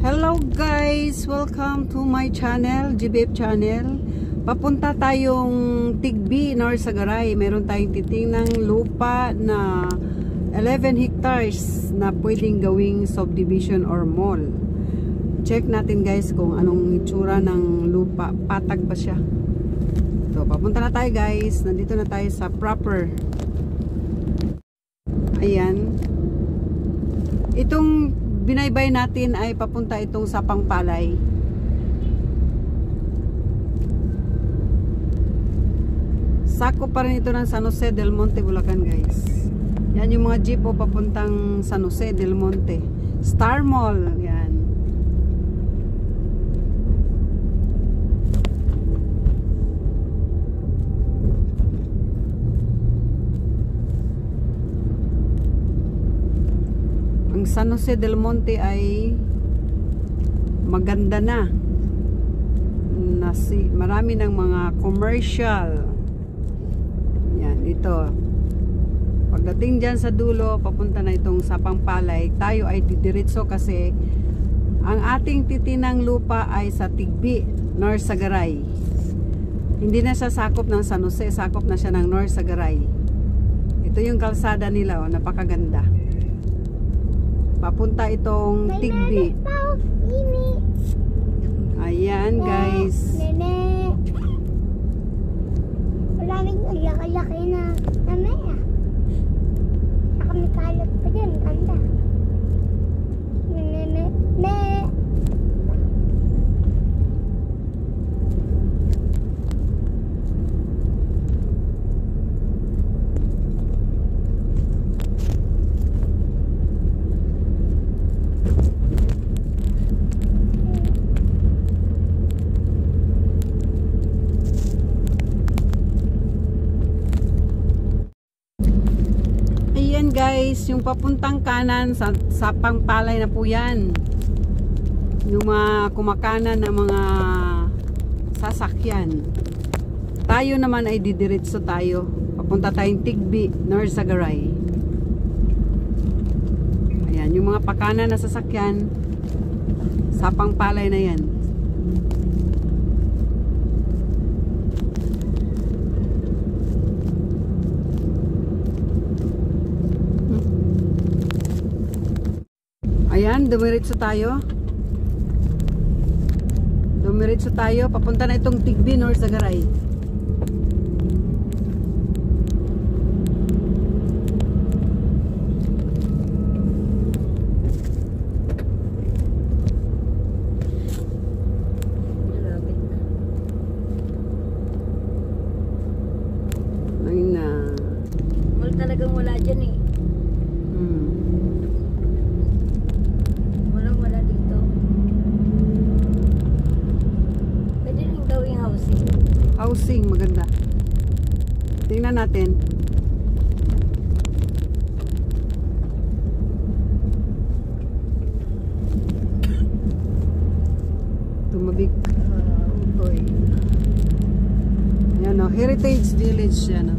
Hello guys! Welcome to my channel, GBF channel. Papunta tayong Tigbi, Norsagaray. Meron tayong titingnang lupa na 11 hectares na pwedeng gawing subdivision or mall. Check natin guys kung anong itsura ng lupa. Patag ba siya? So, papunta na tayo guys. Nandito na tayo sa proper. Ayan. Itong binaybay natin ay papunta itong Sapang Palay. Sakop pa rin ito ng San Jose del Monte, Bulacan guys. Yan yung mga jeep po papuntang San Jose del Monte. Star Mall. Yan. Ang San Jose del Monte ay maganda na. Marami ng mga commercial. Yan, ito. Pagdating dyan sa dulo, papunta na itong Sapang Palay. Tayo ay didiretso kasi ang ating titinang lupa ay sa Tigbi, Norsagaray. Hindi na siya sakop ng San Jose, sakop na siya ng Norsagaray. Ito yung kalsada nila, oh, napakaganda. Papunta itong Tigbi. Ayan guys. Maraming laki-laki na namaya. Saka may kalat pa dyan. Ganda. Guys, yung papuntang kanan sa Sapang Palay na po yan. Yung mga kumakanan ng mga sasakyan. Tayo naman ay didiretso tayo. Papunta tayong Tigbi, Norsagaray. Ayan, yung mga pakanan na sasakyan, Sapang Palay na yan. Ayan, dumiretso tayo. Dumiretso tayo. Papunta na itong Tigbi, Norsagaray. Ayun na. Wala talagang wala dyan eh. Housing, maganda. Tingnan natin. Tumabik. Yan o, Heritage Village yan o.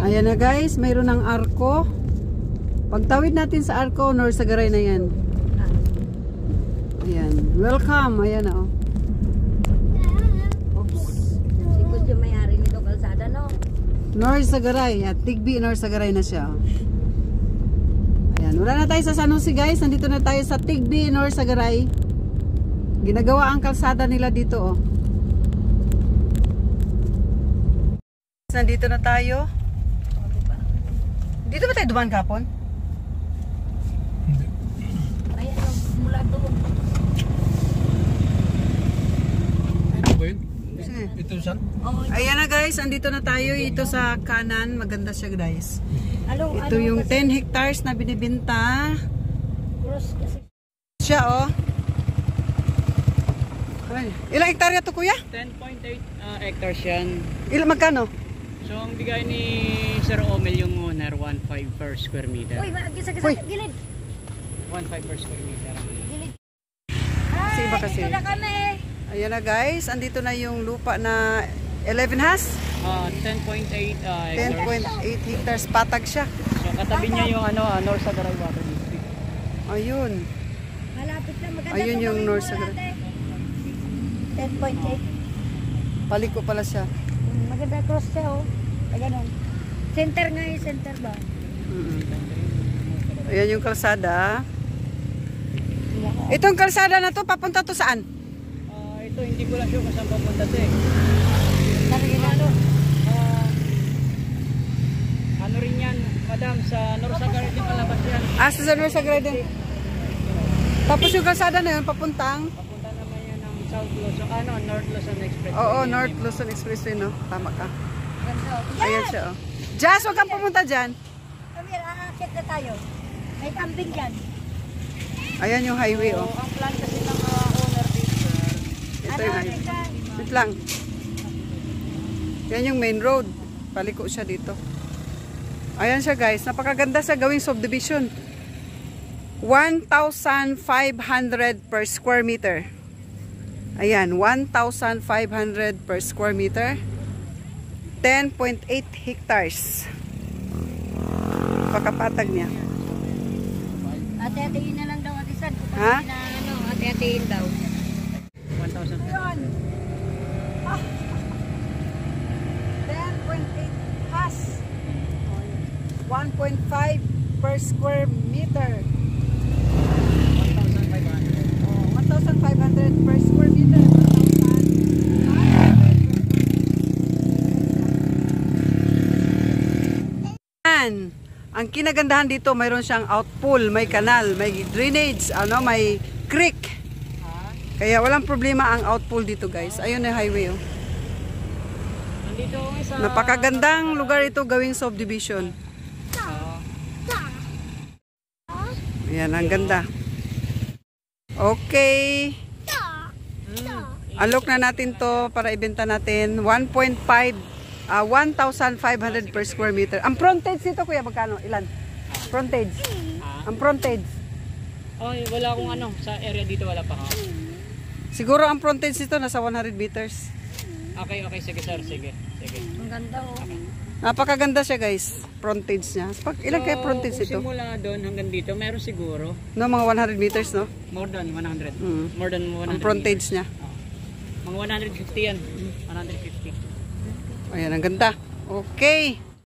Ayan na guys, mayroon ng arko. Pagtawid natin sa arko, Norsagaray na yan. Ayan. Welcome. Ayan o. Oops. Sikot yung may-ari nito kalsada, no? Norsagaray. At Tigbi, Norsagaray na siya. Ayan. Wala na tayo sa San Jose guys. Nandito na tayo sa Tigbi, Norsagaray. Ginagawa ang kalsada nila dito o. Nandito na tayo. Dito ba tayo dumaan kapon? Ayan na guys, andito na tayo. Ito sa kanan, maganda siya guys. Ito yung 10 hectares na binibenta. Siya oh. Ilang hektarya to kuya? 10.8 hectares yan. Magkano? So ang bigay ni Sir Omel yung owner 1.5 per square meter. Uy, gisa gilid. 1.5 per square meter. Gilid. Kasi iba kasi. Ito na kami. Ayan na guys, andito na yung lupa na 11 has. 10.8 hectares. 10.8 hectares. Patag siya. So katabi niya yung North Sagaray Water District. Ayun. Malapit lang. Maganda Ayun pa yung gawin North mo Sagaray. natin. 10.8. Paliko pala siya. Maganda cross siya oh. Ay, ganun. Center nga yung center ba? Ayan yung kalsada. Itong kalsada na to, papunta to saan? Ito hindi ko lang sure kung saan papunta to eh. Ano rin yan, madam, sa North Sagaray din palabas yan. Sa North Sagaray din. Tapos yung kalsada na yun, papuntang? Papunta naman yan ng South Luzon, North Luzon Expressway. Oo, North Luzon Expressway, no? Tama ka. Ganda oh. Ayan siya, oh. Jazz, huwag kang pumunta dyan. Amir, aakit na tayo. May kambing dyan. Ayan yung highway, So, oh. ang plan kasi ng owner dito, Ito yung highway. Wait lang. Yan yung main road. Paliko siya dito. Ayan siya, guys. Napakaganda sa gawing subdivision. 1,500 per square meter. Ayan, 1,500 per square meter. 10.8 hectares. Pakapatag niya. Ate-atein na lang daw, Ate San. Ha? Ate-atein daw. 1,000. 10.8 has 1.5 per square meter. 1,500. 1,500 per square meter. 1,500. Ang kinagandahan dito, mayroon siyang outpool, may kanal, may drainage, may creek. Kaya walang problema ang outpool dito, guys. Ayun na highway, oh. Nandito ako sa... Napakagandang lugar ito gawing subdivision. Ayan, ang ganda. Okay. Alok na natin to para ibenta natin. 1,500 per square meter. Ang frontage nito, kuya, magkano? Ilan? Frontage. Ang frontage. Wala akong sa area dito wala pa. Siguro ang frontage nito nasa 100 meters. Okay, sige sir, sige. Ang ganda oh. Napakaganda siya, guys. Frontage niya. Ilan kaya frontage kung ito? simula doon hanggang dito, meron siguro. No, mga 100 meters, no? More than 100. Mm. More than 100. Ang frontage niya. Mga 150 yan. 150. Ayan, ang ganda. Okay.